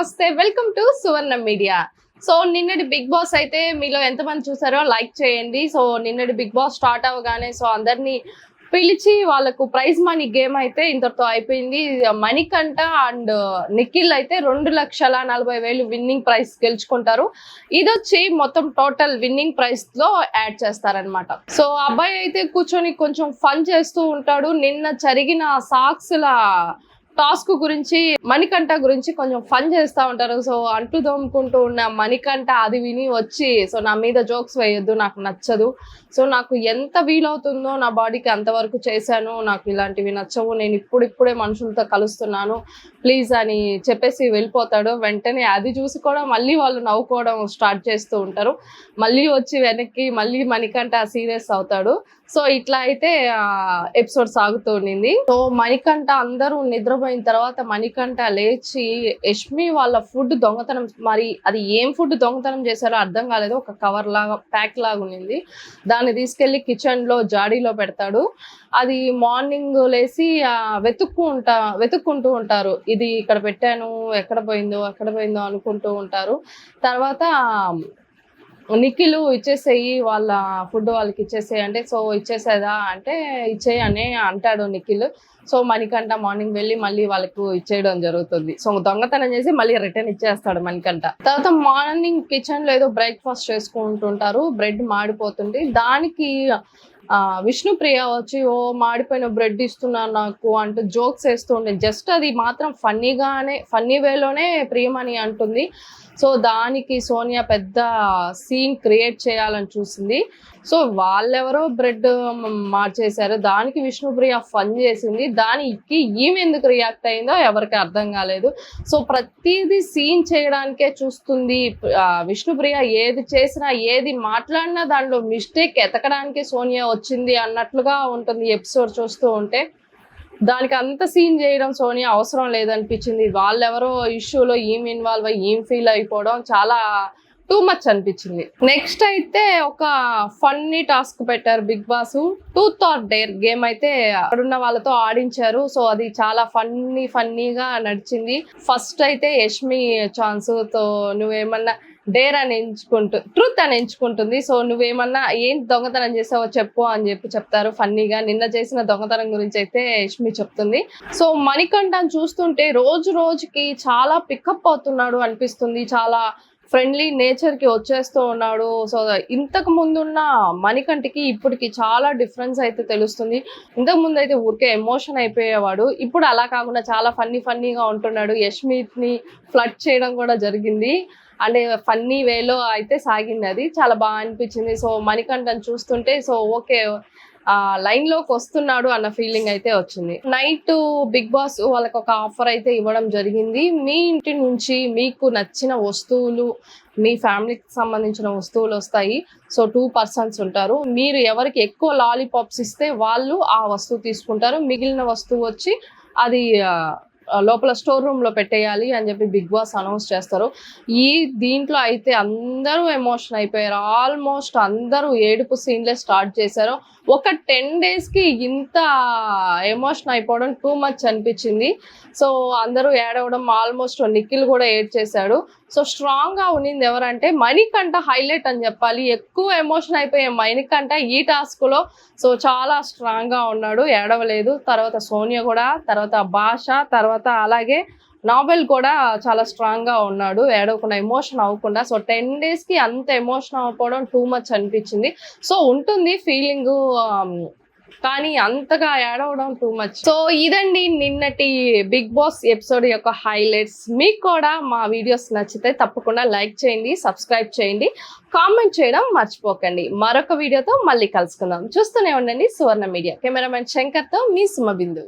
నమస్తే welcome to Suvarna media. So నిన్నటి big boss అయితే మీలో ఎంతమంది చూసారో లైక్ చేయండి. సో నిన్నటి బిగ్ బాస్ స్టార్ట్ అవ్వగానే సో అందరినీ పిలిచి వాళ్ళకు ప్రైజ్ మనీ గేమ్ అయితే ఇంతటితో అయిపోయింది. మణికంఠ అండ్ నిఖిల్ అయితే 2,40,000 విన్నింగ్ ప్రైజ్ గెలుచుకుంటారు. ఇదొచ్చి మొత్తం టోటల్ విన్నింగ్ ప్రైజ్ లో యాడ్ చేస్తారనమాట. సో అబ్బాయి అయితే కూర్చొని కొంచెం ఫన్ చేస్తూ ఉంటాడు. నిన్న జరిగిన సాక్స్ల టాస్క్ గురించి మణికంఠ గురించి కొంచెం ఫన్ చేస్తూ ఉంటారు. సో అంటూ దోముకుంటూ ఉన్న మణికంఠ అది విని వచ్చి సో నా మీద జోక్స్ వేయొద్దు, నాకు నచ్చదు, సో నాకు ఎంత వీలవుతుందో నా బాడీకి అంతవరకు చేశాను, నాకు ఇలాంటివి నచ్చవు, నేను ఇప్పుడిప్పుడే మనుషులతో కలుస్తున్నాను ప్లీజ్ అని చెప్పేసి వెళ్ళిపోతాడు. వెంటనే అది చూసి కూడా మళ్ళీ వాళ్ళు నవ్వుకోవడం స్టార్ట్ చేస్తూ ఉంటారు. మళ్ళీ వచ్చి వెనక్కి మళ్ళీ మణికంఠ సీరియస్ అవుతాడు. సో ఇట్లా అయితే ఎపిసోడ్ సాగుతూ ఉండింది. సో మణికంఠ అందరూ నిద్రపోయిన తర్వాత మణికంఠ లేచి యష్మి వాళ్ళ ఫుడ్ దొంగతనం, మరి అది ఏం ఫుడ్ దొంగతనం చేశారో అర్థం కాలేదు, ఒక కవర్ లాగా ప్యాక్ లాగా ఉన్నింది, దాన్ని తీసుకెళ్లి కిచెన్ లో జాడీలో పెడతాడు. అది మార్నింగ్ లేసి వెతుక్కుంటూ ఉంటారు, ఇది ఇక్కడ పెట్టాను ఎక్కడ పోయిందో అనుకుంటూ ఉంటారు. తర్వాత నిఖిల్ ఇచ్చేసేయి వాళ్ళ ఫుడ్ వాళ్ళకి ఇచ్చేసేయి అంటే, సో ఇచ్చేసేదా అంటే ఇచ్చేయి అని అంటాడు నిఖిల్. సో మణికంఠ మార్నింగ్ వెళ్ళి మళ్ళీ వాళ్ళకు ఇచ్చేయడం జరుగుతుంది. సో దొంగతనం చేసి మళ్ళీ రిటర్న్ ఇచ్చేస్తాడు మణికంఠ. తర్వాత మార్నింగ్ కిచెన్ లో ఏదో బ్రేక్ఫాస్ట్ చేసుకుంటుంటారు, బ్రెడ్ మాడిపోతుంది. దానికి విష్ణుప్రియ వచ్చి ఓ మాడిపోయిన బ్రెడ్ ఇస్తున్నాను నాకు అంటూ జోక్స్ వేస్తూ ఉంటుంది. జస్ట్ అది మాత్రం ఫన్నీ వేలోనే ప్రియమని అంటుంది. సో దానికి సోనియా పెద్ద సీన్ క్రియేట్ చేయాలని చూసింది. సో వాళ్ళెవరో బ్రెడ్ మార్చేశారు, దానికి విష్ణుప్రియ ఫన్ చేసింది, దానికి ఈమె ఎందుకు రియాక్ట్ అయిందో ఎవరికి అర్థం కాలేదు. సో ప్రతిదీ సీన్ చేయడానికే చూస్తుంది విష్ణుప్రియ. ఏది చేసినా ఏది మాట్లాడినా దాంట్లో మిస్టేక్ ఎతకడానికి సోనియా వచ్చింది అన్నట్లుగా ఉంటుంది ఎపిసోడ్ చూస్తూ ఉంటే. దానికి అంత సీన్ చేయడం సోనియా అవసరం లేదనిపించింది. వాళ్ళెవరో ఇష్యూలో ఈమె ఇన్వాల్వ్ అయ్యి ఈమె ఫీల్ అయిపోవడం చాలా టూ మచ్ అనిపించింది. నెక్స్ట్ అయితే ఒక ఫన్నీ టాస్క్ పెట్టారు Bigg Boss. Truth or dare game అయితే అక్కడున్న వాళ్ళతో ఆడించారు. సో అది చాలా ఫన్నీగా నడిచింది. ఫస్ట్ అయితే యష్మి ఛాన్స్ తో నువ్వేమన్నా డేర్ అని ట్రూత్ అని ఎంచుకుంటుంది. సో నువ్వేమన్నా ఏం దొంగతనం చేసావో చెప్పు అని చెప్తారు ఫన్నీగా. నిన్న చేసిన దొంగతనం గురించి అయితే యష్మి చెప్తుంది. సో మణికంఠని చూస్తుంటే రోజుకి చాలా పికప్ అవుతున్నాడు అనిపిస్తుంది, చాలా ఫ్రెండ్లీ నేచర్ కి వచ్చేస్తూ ఉన్నాడు. సో ఇంతకు ముందున్న మణికంఠకి ఇప్పటికి చాలా డిఫరెన్స్ అయితే తెలుస్తుంది. ఇంతకు ముందు అయితే ఊరికే ఎమోషన్ అయిపోయేవాడు, ఇప్పుడు అలా కాకుండా చాలా ఫన్నీగా ఉంటున్నాడు. యష్మిని ఫ్లడ్ చేయడం కూడా జరిగింది, అంటే ఫన్నీ వేలో అయితే సాగింది, అది చాలా బాగా అనిపించింది. సో మణికంఠని చూస్తుంటే సో ఓకే లైన్ లోకి వస్తున్నాడు అన్న ఫీలింగ్ అయితే వచ్చింది. నైట్ బిగ్ బాస్ వాళ్ళకి ఒక ఆఫర్ అయితే ఇవ్వడం జరిగింది. మీ ఇంటి నుంచి మీకు నచ్చిన వస్తువులు, మీ ఫ్యామిలీకి సంబంధించిన వస్తువులు వస్తాయి. సో 2 persons ఉంటారు. మీరు ఎవరికి ఎక్కువ లాలీపాప్స్ ఇస్తే వాళ్ళు ఆ వస్తువు తీసుకుంటారు. మిగిలిన వస్తువు వచ్చి అది లోపల స్టోర్ రూమ్ లో పెట్టేయాలి అని చెప్పి బిగ్ బాస్ అనౌన్స్ చేస్తారు. దీంట్లో అయితే అందరూ ఎమోషన్ అయిపోయారు. ఆల్మోస్ట్ అందరూ ఏడుపు సీన్లే స్టార్ట్ చేశారు. ఒక 10 days కి ఇంత ఎమోషన్ అయిపోవడం టూ మచ్ అనిపించింది. సో అందరూ ఏడవడం, ఆల్మోస్ట్ నిఖిల్ కూడా ఏడ్ చేశాడు. సో స్ట్రాంగ్ గా ఉన్నింది ఎవరంటే మణికంఠ హైలైట్ అని చెప్పాలి. ఎక్కువ ఎమోషన్ అయిపోయే మణికంఠ ఈ టాస్క్ లో సో చాలా స్ట్రాంగ్ గా ఉన్నాడు, ఏడవలేదు. తర్వాత సోనియా కూడా, తర్వాత భాష, తర్వాత అలాగే నావెల్ కూడా చాలా స్ట్రాంగ్ గా ఉన్నాడు, ఏడవకుండా ఎమోషన్ అవ్వకుండా. సో 10 days కి అంత ఎమోషన్ అవ్వకపోవడం టూ మచ్ అనిపించింది. సో ఉంటుంది ఫీలింగ్, కానీ అంతగా ఏడవడం టూ మచ్. సో ఇదండి నిన్నటి బిగ్ బాస్ ఎపిసోడ్ యొక్క హైలైట్స్. మీకు కూడా మా వీడియోస్ నచ్చితే తప్పకుండా లైక్ చేయండి, సబ్స్క్రైబ్ చేయండి, కామెంట్ చేయడం మర్చిపోకండి. మరొక వీడియోతో మళ్ళీ కలుసుకుందాం. చూస్తూనే ఉండండి సువర్ణ మీడియా. కెమెరామెన్ శంకర్తో మీ సుమ బిందు.